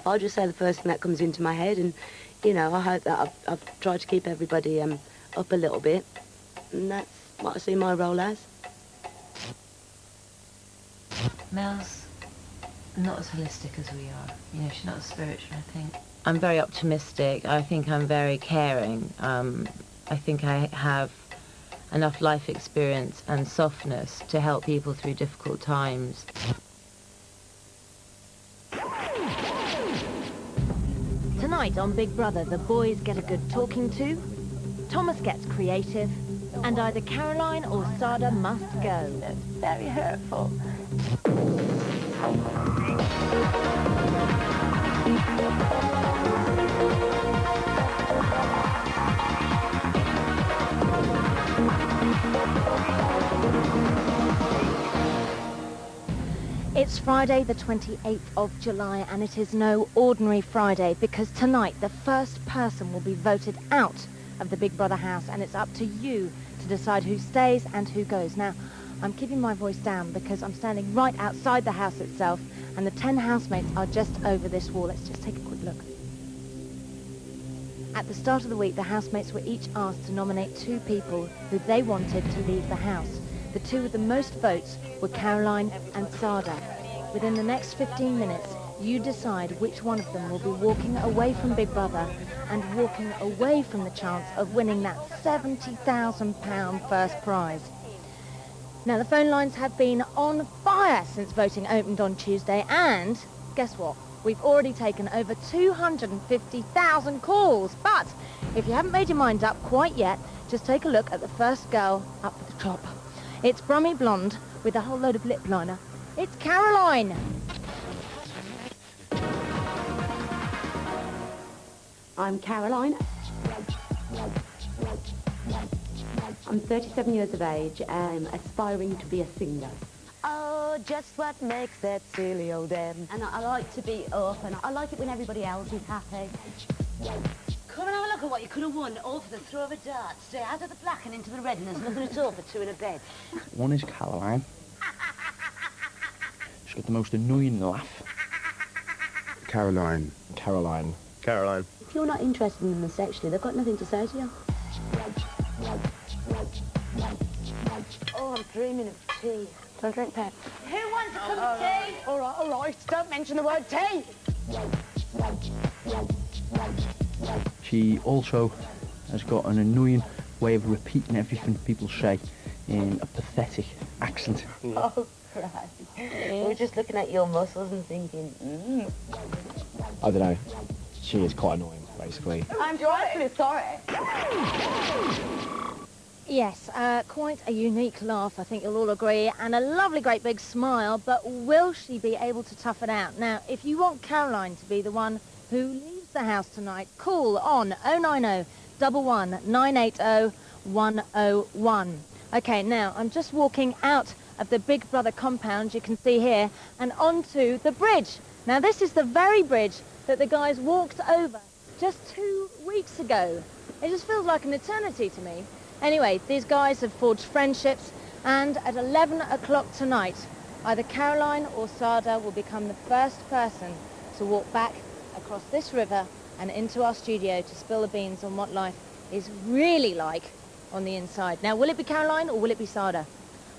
I'll just say the first thing that comes into my head, and, you know, I hope that I've tried to keep everybody up a little bit, and that's what I see my role as. Mel's not as holistic as we are. You know, she's not as spiritual, I think. I'm very optimistic. I think I'm very caring. I think I have enough life experience and softness to help people through difficult times. Tonight on Big Brother, the boys get a good talking to, Thomas gets creative, and either Caroline or Sada must go. It's very hurtful. It's Friday the 28th of July, and it is no ordinary Friday, because tonight the first person will be voted out of the Big Brother house, and it's up to you to decide who stays and who goes. Now, I'm keeping my voice down because I'm standing right outside the house itself, and the 10 housemates are just over this wall. Let's just take a quick look. At the start of the week, the housemates were each asked to nominate 2 people who they wanted to leave the house. The 2 with the most votes were Caroline and Sada. Within the next 15 minutes, you decide which one of them will be walking away from Big Brother and walking away from the chance of winning that £70,000 first prize. Now, the phone lines have been on fire since voting opened on Tuesday, and guess what? We've already taken over 250,000 calls. But if you haven't made your mind up quite yet, just take a look at the first girl up at the top. It's Brummy Blonde with a whole load of lip liner. It's Caroline. I'm Caroline. I'm 37 years of age and aspiring to be a singer. Oh, just what makes that silly old M. And I like to be up, and I like it when everybody else is happy. Come and have a look at what you could have won, all for the throw of a dart. Stay out of the black and into the red, and there's nothing at all for 2 in a bed. One is Caroline. She's got the most annoying laugh. Caroline. Caroline. Caroline. If you're not interested in them sexually, they've got nothing to say to you. Oh, I'm dreaming of tea. Don't drink that. Who wants a cup of tea? All right, don't mention the word tea. She also has got an annoying way of repeating everything people say in a pathetic accent. Oh, right. We're just looking at your muscles and thinking, I don't know. She is quite annoying, basically. I'm dreadfully sorry. Yes, quite a unique laugh, I think you'll all agree, and a lovely great big smile, but will she be able to tough it out? Now, if you want Caroline to be the one who leaves the house tonight, call on 090 11 980 101. Okay, now, I'm just walking out of the Big Brother compound, you can see here, and onto the bridge. Now, this is the very bridge that the guys walked over just 2 weeks ago. It just feels like an eternity to me. Anyway, these guys have forged friendships, and at 11 o'clock tonight, either Caroline or Sada will become the first person to walk back across this river and into our studio to spill the beans on what life is really like on the inside. Now, will it be Caroline or will it be Sada?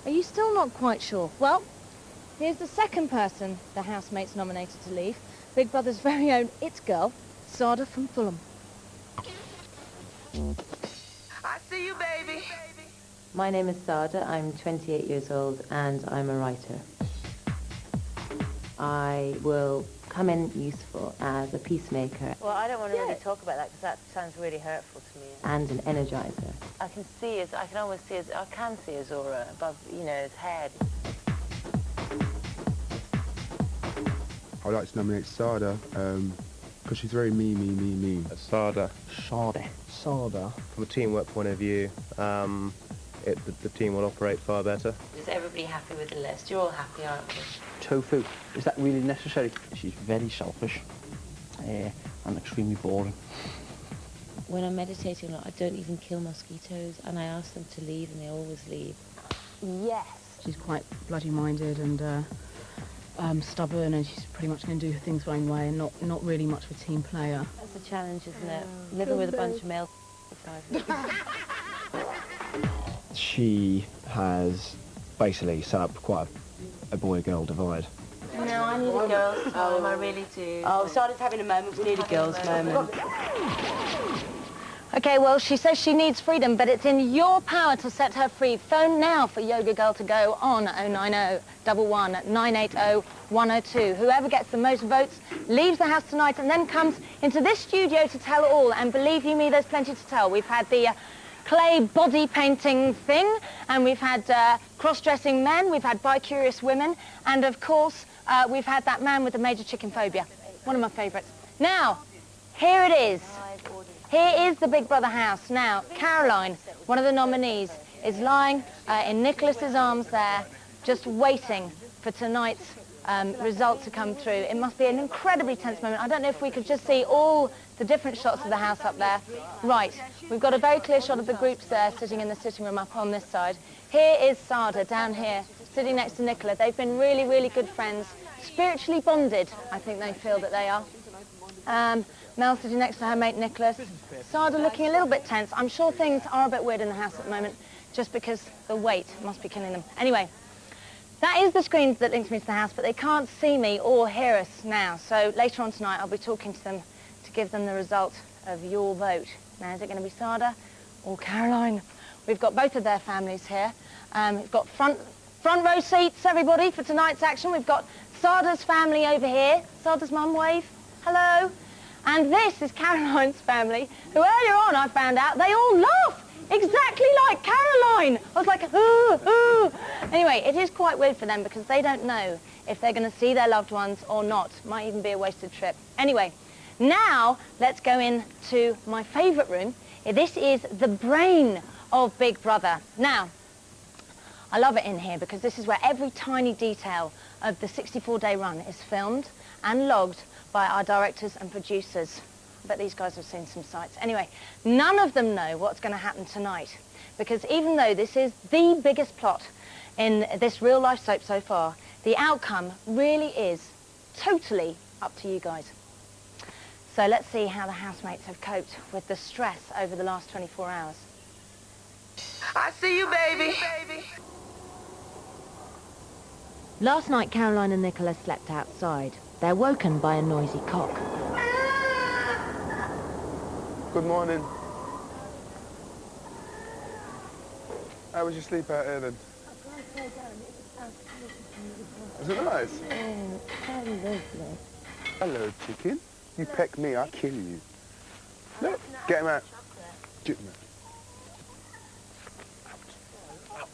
Are you still not quite sure? Well, here's the second person the housemates nominated to leave. Big Brother's very own It Girl, Sada from Fulham. I see you, baby. My name is Sada. I'm 28 years old and I'm a writer. I will come in useful as a peacemaker. Well, I don't want to really talk about that because that sounds really hurtful to me. And an energizer. I can see his, I can almost see his, I can see his aura above, you know, his head. I'd like to nominate Sada, because she's very me. Sada. Sada. Sada. From a teamwork point of view, the team will operate far better. Is everybody happy with the list? You're all happy, aren't you? Tofu. Is that really necessary? She's very selfish. And extremely boring. When I'm meditating, I don't even kill mosquitoes, and I ask them to leave, and they always leave. Yes. She's quite bloody minded and stubborn, and she's pretty much going to do things her own way and not really much of a team player. That's a challenge, isn't it? Living with a bunch of male She has basically set up quite a boy-girl divide. No, I need a girl's time, I really do. Oh, Sada's having a moment. We need a girl's moment. Okay, well, she says she needs freedom, but it's in your power to set her free. Phone now for Yoga Girl to go on 090 11 980 102. Whoever gets the most votes leaves the house tonight and then comes into this studio to tell all. And believe you me, there's plenty to tell. We've had the clay body painting thing, and we've had cross-dressing men, we've had bi-curious women, and of course, we've had that man with the major chicken phobia. One of my favourites. Now, here it is. Here is the Big Brother house. Now, Caroline, one of the nominees, is lying in Nicholas's arms there, just waiting for tonight's result to come through. It must be an incredibly tense moment. I don't know if we could just see all the different shots of the house up there. Right, we've got a very clear shot of the groups there sitting in the sitting room up on this side. Here is Sada down here, sitting next to Nicola. They've been really, really good friends, spiritually bonded, I think they feel that they are. Mel sitting next to her mate Nicholas. Sada looking a little bit tense. I'm sure things are a bit weird in the house at the moment, just because the weight must be killing them. Anyway, that is the screen that links me to the house, but they can't see me or hear us now. So later on tonight, I'll be talking to them to give them the result of your vote. Now, is it going to be Sada or Caroline? We've got both of their families here. We've got front row seats, everybody, for tonight's action. We've got Sada's family over here. Sada's mum, wave. Hello. And this is Caroline's family, who earlier on I found out they all laugh exactly like Caroline. I was like, ooh, ooh. Anyway, it is quite weird for them because they don't know if they're going to see their loved ones or not. Might even be a wasted trip. Anyway, now let's go into my favourite room. This is the brain of Big Brother. Now, I love it in here because this is where every tiny detail of the 64-day run is filmed and logged by our directors and producers. I bet these guys have seen some sights. Anyway, none of them know what's going to happen tonight, because even though this is the biggest plot in this real-life soap so far, the outcome really is totally up to you guys. So let's see how the housemates have coped with the stress over the last 24 hours. I see you, baby. Last night, Caroline and Nicola slept outside. They're woken by a noisy cock. Good morning. How was your sleep out here then? Was it nice? Hello, chicken. You peck me, I'll kill you. Look, get him out. Get him out. Out.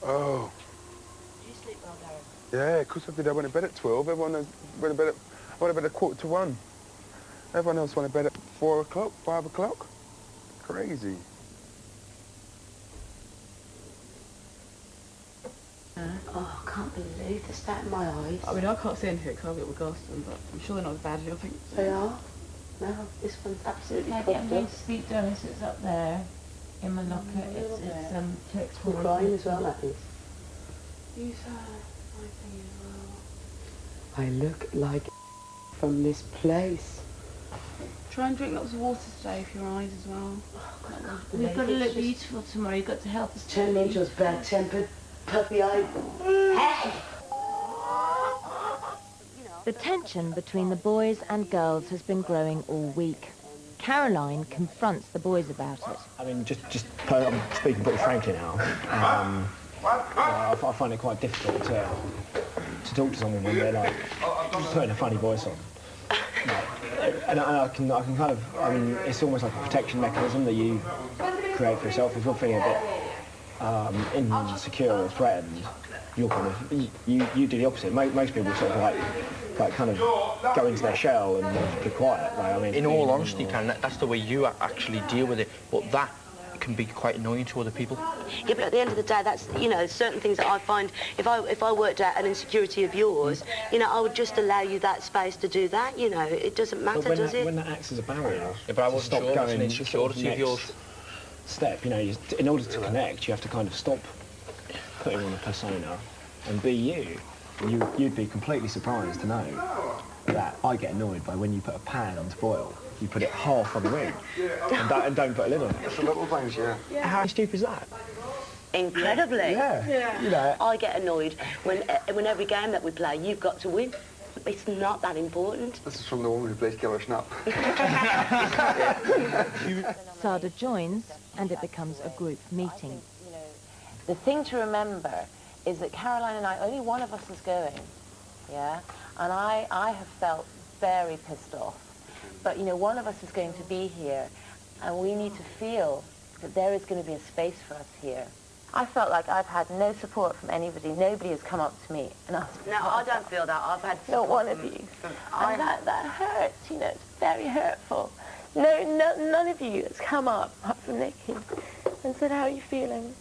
Oh. Did you sleep well, Darren? Yeah, of course I did. I went to bed at 12. Everyone else went to bed at 1:45. Everyone else went to bed at 4 o'clock, 5 o'clock. Crazy. Oh, I can't believe the stat in my eyes. I mean, I can't see anything because I've got my glasses on, but I'm sure they're not as bad as you think. They are? No, this one's absolutely Maybe I'm going to spotless. sleep, darling, so it's up there in my locker. It's text We're crying as well, that is. You saw my thing as well. I look like from this place. Try and drink lots of water today for your eyes as well. We've got to look beautiful tomorrow. You've got to help us. Turn me into a bad-tempered puppy-eyed. Hey! The tension between the boys and girls has been growing all week. Caroline confronts the boys about it. I mean, I'm speaking pretty frankly now. I find it quite difficult to talk to someone when they're like just putting a funny voice on. And I can kind of, I mean, it's almost like a protection mechanism that you create for yourself. If you're feeling a bit insecure or threatened, you're kind of, you do the opposite. Most people sort of like kind of go into their shell and be quiet. Like, I mean, in all honesty, Karen, that's the way you actually deal with it. But that can be quite annoying to other people. Yeah, but at the end of the day, that's, you know, certain things that I find, if I worked out an insecurity of yours, you know, I would just allow you that space to do that, you know. It doesn't matter, does it? When that acts as a barrier, yeah, but I wasn't sure it's an insecurity of yours. Step, you know, in order to connect, you have to kind of stop putting on a persona and be you. You'd be completely surprised to know that I get annoyed by when you put a pan on to boil, you put it half on the wing and don't put a lid on it. It's the little things, yeah. How stupid is that? Incredibly. Yeah. You know, I get annoyed when every game that we play, you've got to win. It's not that important. This is from the woman who plays Killer Snap. Sada joins, and it becomes a group meeting. The thing to remember is that Caroline and I, only one of us is going, yeah? And I have felt very pissed off. But, you know, one of us is going to be here, and we need to feel that there is going to be a space for us here. I felt like I've had no support from anybody. Nobody has come up to me and asked me. No, I don't feel that. I've had not one of you. And that hurts, you know, it's very hurtful. None of you has come up, apart from Nikki, and said, how are you feeling?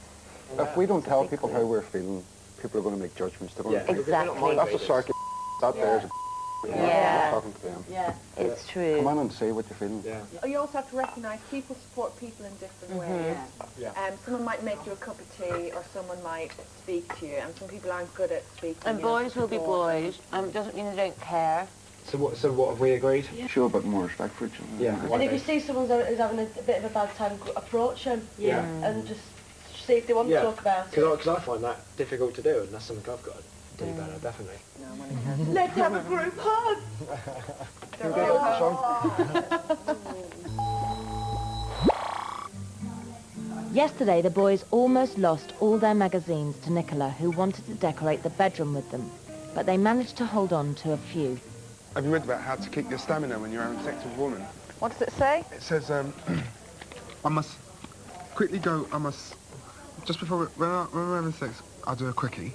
If we don't tell people how we're feeling, people are going to make judgments. They're going to Exactly. That's a circuit. That there's a Yeah. talking to them. Yeah. It's true. Come on and say what you're feeling. Yeah. You also have to recognise people support people in different ways. Yeah. Someone might make you a cup of tea, or someone might speak to you, and some people aren't good at speaking. And boys will be boys. Doesn't mean they don't care. So what have we agreed? Show a bit more respect for each other. Yeah. And if you see someone who's having a bit of a bad time, approach them. Yeah. And just see if they want to talk about it. Because I find that difficult to do, and that's something I've got to do better, definitely. Let's have a group hug. Yesterday, the boys almost lost all their magazines to Nicola, who wanted to decorate the bedroom with them, but they managed to hold on to a few. Have you read about how to keep your stamina when you're having sex with a woman? What does it say? It says, I must quickly go, just before, when we're having sex, I'll do a quickie,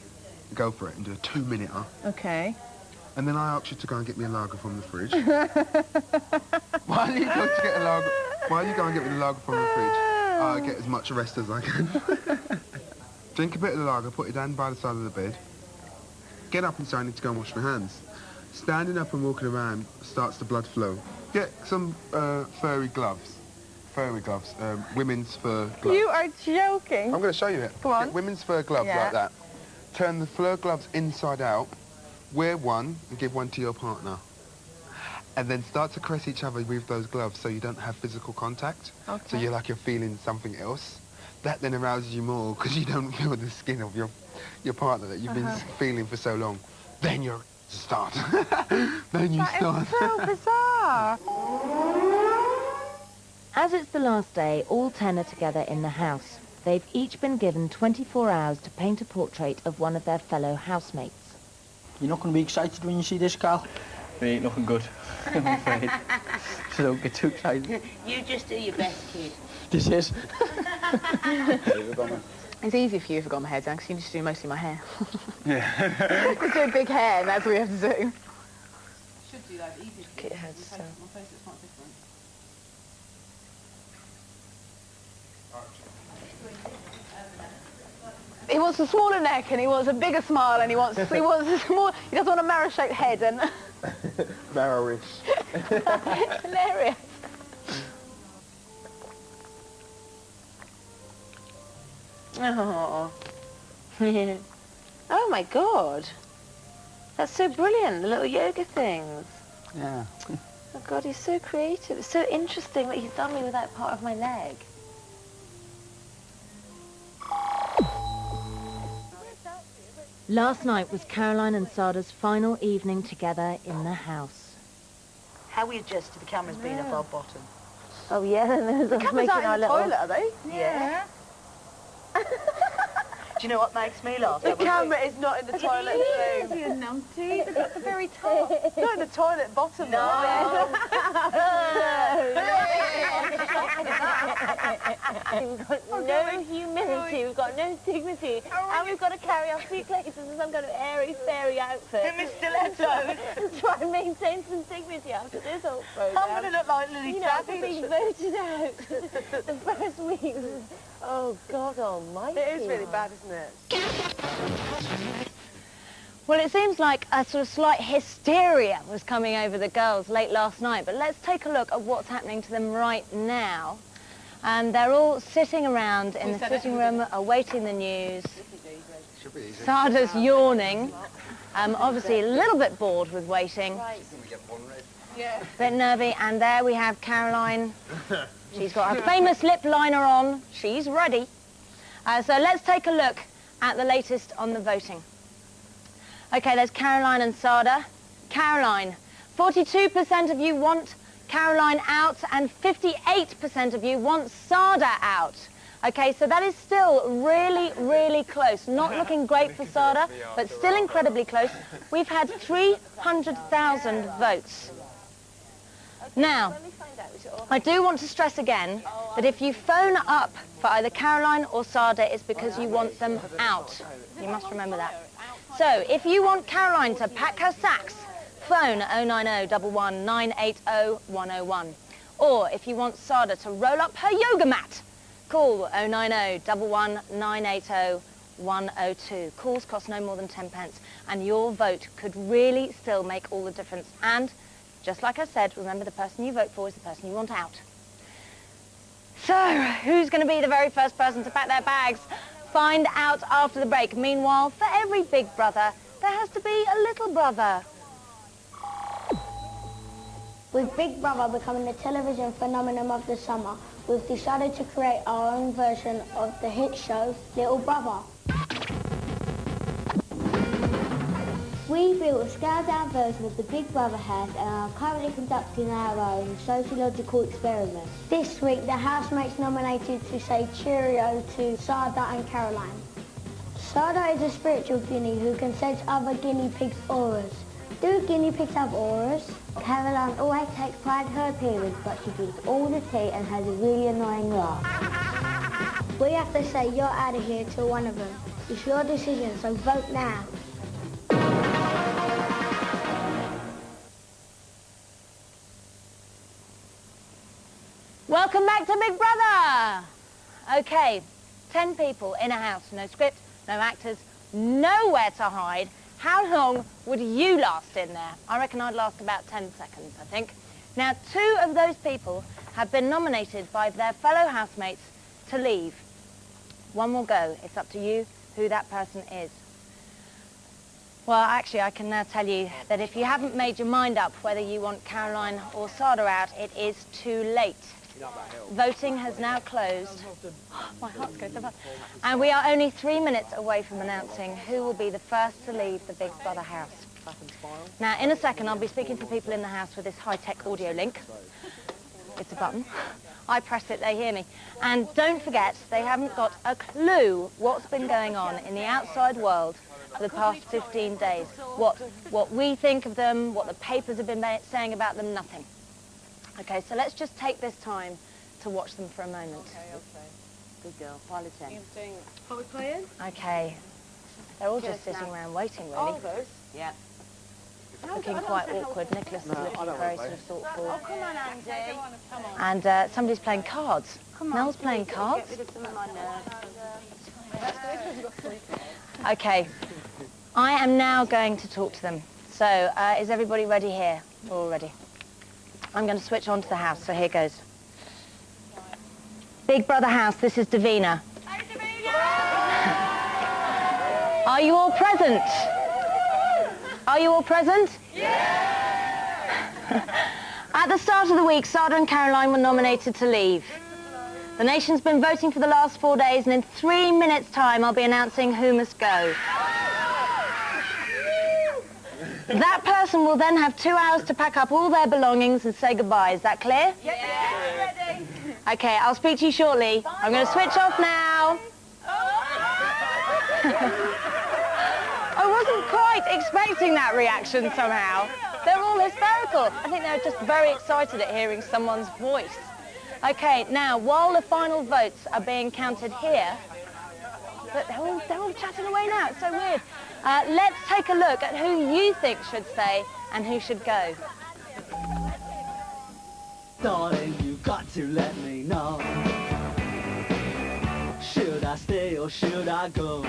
go for it, and do a 2-minute. Okay. And then I ask you to go and get me a lager from the fridge. While you go and get me the lager from the fridge, I get as much rest as I can. Drink a bit of the lager, put it down by the side of the bed. Get up and say I need to go and wash my hands. Standing up and walking around starts the blood flow. Get some furry gloves. Women's fur gloves. You are joking. I'm going to show you it. Come on. Get women's fur gloves like that. Turn the fur gloves inside out. Wear one and give one to your partner. And then start to caress each other with those gloves so you don't have physical contact. Okay. So you're feeling something else. That then arouses you more because you don't feel the skin of your partner that you've been feeling for so long. Then you start. Then you start. So bizarre. As it's the last day, all 10 are together in the house. They've each been given 24 hours to paint a portrait of one of their fellow housemates. You're not going to be excited when you see this, Carl? It ain't nothing good, I'm afraid. So don't get too excited. You just do your best, kid. This is. It's easy for you if I've got my hair down, because you just do mostly my hair. Yeah. Just do big hair, and that's what we have to do. Should do that easy. Get your head down. He wants a smaller neck, and he wants a bigger smile, and he wants a small. He doesn't want a marrow-shaped head, and Marrowish. hilarious. Oh. Oh my God. That's so brilliant, the little yoga things. Yeah. Oh God, he's so creative. It's so interesting what he's done me with that part of my leg. Last night was Caroline and Sada's final evening together in the house. How we adjust to the cameras being up our bottom. Oh yeah, and there's Cameras out in the toilet, are they? Yeah. Do you know what makes me laugh? The camera is not in the toilet room. You numpty. It's at the very top. Not in the toilet bottom. No. We've got no humility, we've got no dignity, and we've got to carry our suitcases in some kind of airy, fairy outfit. And Miss Stiletto. And try and maintain some dignity after this whole program. I'm going to look like Lily You know, after being voted out the first week. Oh, God almighty. It is really bad, isn't it? Well, it seems like a sort of slight hysteria was coming over the girls late last night, but let's take a look at what's happening to them right now. And they're all sitting around in the sitting room awaiting the news. Sada's yawning. Obviously a little bit bored with waiting. Bit nervy. And there we have Caroline. She's got her famous lip liner on. She's ready. So let's take a look at the latest on the voting. Okay, there's Caroline and Sada. Caroline, 42% of you want Caroline out and 58% of you want Sada out. Okay, so that is still really, really close. Not looking great for Sada, but still incredibly close. We've had 300,000 votes. Now, I do want to stress again that if you phone up for either Caroline or Sada, it's because you want them out. You must remember that. So, if you want Caroline to pack her sacks, phone 090 11 980 101. Or if you want Sada to roll up her yoga mat, call 090 11 980 102. Calls cost no more than 10 pence, and your vote could really still make all the difference. And just like I said, remember the person you vote for is the person you want out. So, who's going to be the very first person to pack their bags? Find out after the break. Meanwhile, for every big brother, there has to be a little brother. With Big Brother becoming the television phenomenon of the summer, we've decided to create our own version of the hit show, Little Brother. We built a scaled-down version of the Big Brother house and are currently conducting our own sociological experiment. This week, the housemates nominated to say cheerio to Sada and Caroline. Sada is a spiritual guinea who can sense other guinea pigs' auras. Do guinea pigs have auras? Caroline always takes pride in her appearance, but she drinks all the tea and has a really annoying laugh. We have to say you're out of here to one of them. It's your decision, so vote now. Welcome back to Big Brother! Okay, 10 people in a house, no script, no actors, nowhere to hide. How long would you last in there? I reckon I'd last about 10 seconds, I think. Now, 2 of those people have been nominated by their fellow housemates to leave. One will go. It's up to you who that person is. Well, actually, I can now tell you that if you haven't made your mind up whether you want Caroline or Sada out, it is too late. Voting has now closed. My heart's going so fast. And we are only 3 minutes away from announcing who will be the first to leave the Big Brother house. Now, in a second, I'll be speaking to people in the house with this high-tech audio link. It's a button. I press it, they hear me. And don't forget, they haven't got a clue what's been going on in the outside world for the past 15 days. What we think of them, what the papers have been saying about them, nothing. Okay, so let's just take this time to watch them for a moment. Okay. Good girl, pile it in. Are we playing? Okay. They're all just sitting around waiting, really. All those? Yeah. Looking quite awkward. Nicholas is looking very sort of thoughtful. Oh, come on, Andy. Come on. And somebody's playing cards. Mel's playing cards. Get rid of some of my nerves. Okay. I am now going to talk to them. So, is everybody ready here? All ready. I'm going to switch on to the house, so here goes. Big Brother house, this is Davina. Hey, Davina! Are you all present? Are you all present? Yeah! At the start of the week, Sada and Caroline were nominated to leave. The nation's been voting for the last 4 days, and in 3 minutes' time, I'll be announcing who must go. That person will then have 2 hours to pack up all their belongings and say goodbye. Is that clear? Yeah, ready. Okay, I'll speak to you shortly. Bye. I'm going to switch off now. I wasn't quite expecting that reaction somehow. They're all hysterical. I think they're just very excited at hearing someone's voice. Okay, now, while the final votes are being counted here, but they're all chatting away now. It's so weird. Let's take a look at who you think should stay and who should go. Darling, you've got to let me know. Should I stay or should I go?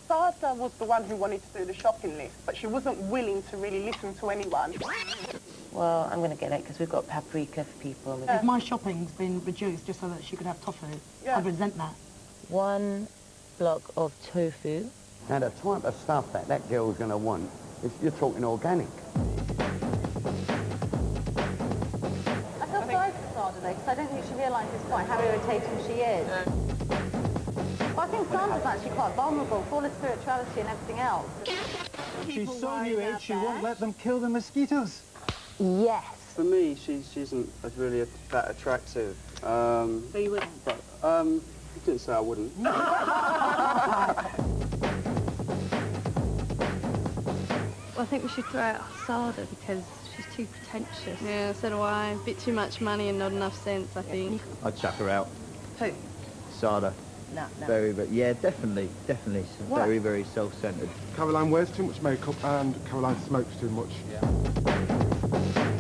Sada was the one who wanted to do the shopping list, but she wasn't willing to really listen to anyone. Well, I'm going to get it because we've got paprika for people. If my shopping's been reduced just so that she could have tofu, I'd resent that. 1 block of tofu. Now, the type of stuff that girl's going to want, is you're talking organic. I feel sorry for Sada, though, because I don't think she realises quite how irritating she is. Well, I think Sada's actually quite vulnerable for all her spirituality and everything else. She's so new age, she won't let them kill the mosquitoes. Yes. For me, she isn't really that attractive. So you wouldn't? But, I didn't say I wouldn't. Well, I think we should throw out Sada because she's too pretentious. Yeah, so do I. A bit too much money and not enough sense, I think. I'd chuck her out. Who? Sada. No. Very, yeah, definitely. She's very, very self-centred. Caroline wears too much makeup and Caroline smokes too much.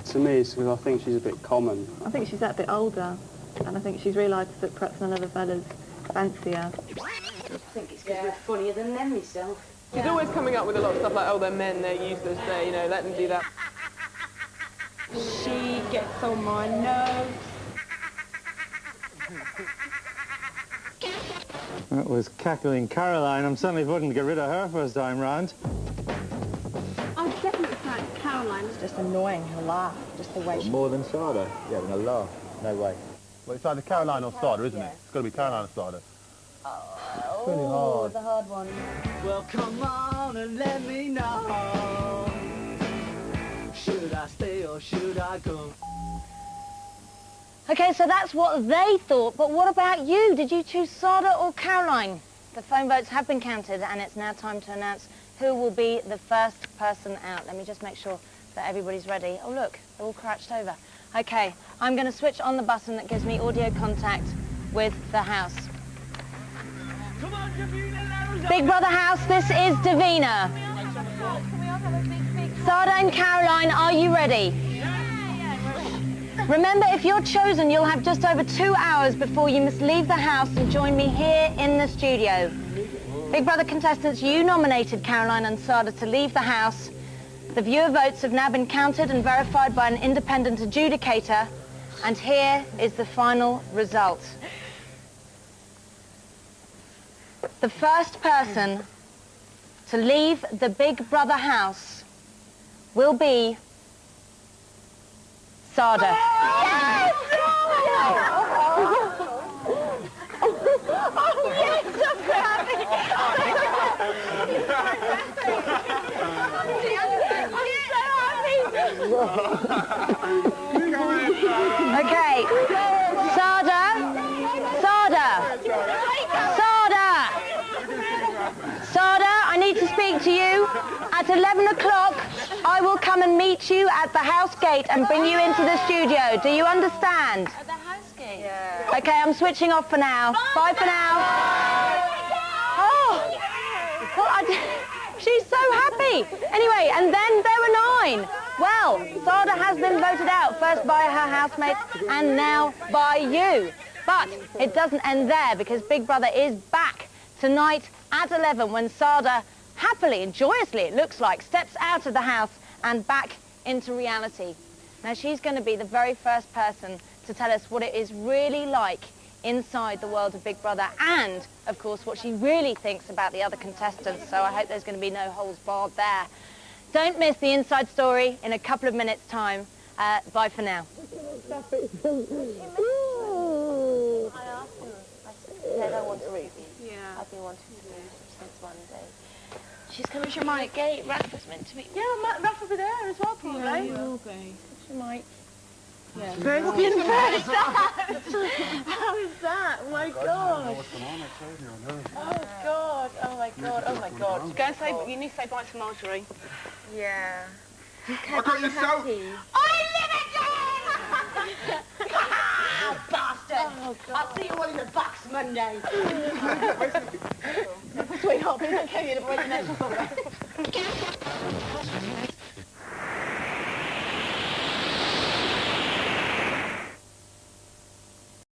To me, it's because I think she's a bit common. I think she's that bit older, and I think she's realised that perhaps none of the fellas fancy her. I think it's because we're funnier than them myself. She's always coming up with a lot of stuff like, oh, they're men, they're useless, you know, let them do that. She gets on my nerves. That was cackling Caroline. I'm certainly wouldn't get rid of her first time round. I definitely think Caroline is just annoying, her laugh, just the way she... More than Sada? Yeah, having a laugh. No way. Well, it's either Caroline or Sada, isn't it? It's got to be Caroline or Sada. Oh, really hard. The hard one. Well, come on and let me know. Should I stay or should I go? Okay, so that's what they thought, but what about you? Did you choose Sada or Caroline? The phone votes have been counted, and it's now time to announce who will be the first person out. Let me just make sure that everybody's ready. Oh, look, they're all crouched over. Okay, I'm going to switch on the button that gives me audio contact with the house. Big Brother house, this is Davina. Sada and Caroline, are you ready? Remember, if you're chosen, you'll have just over 2 hours before you must leave the house and join me here in the studio. Big Brother contestants, you nominated Caroline and Sada to leave the house. The viewer votes have now been counted and verified by an independent adjudicator, and here is the final result. The first person to leave the Big Brother house will be Sada. Yes! Oh, yes, I'm happy. Okay, Sada, I need to speak to you. At 11 o'clock, I will come and meet you at the house gate and bring you into the studio. Do you understand? At the house gate? Yeah. Okay, I'm switching off for now. Bye for now. Oh, well, she's so happy. Anyway, and then there were 9. Well, Sada has been voted out, first by her housemates and now by you. But it doesn't end there, because Big Brother is back tonight at 11 when Sada happily and joyously, it looks like, steps out of the house and back into reality. Now, she's going to be the very first person to tell us what it is really like inside the world of Big Brother and, of course, what she really thinks about the other contestants. So I hope there's going to be no holes barred there. Don't miss the inside story in a couple of minutes' time. Bye for now. I asked him. I said I want to leave. Yeah. I've been wanting to move since Monday. She's coming from my gate. Rafa's meant to meet. Yeah, Raph will be there as well, probably. Yeah, he will be. She might. Yeah. How is that? Oh my god. Oh god. Oh my god. Oh my god. Go and say. You need to say bye to Marjorie. Yeah. I got you so. Bastard! Oh, I'll see you all in the box Monday. Sweetheart, please don't kill you. The boys are next.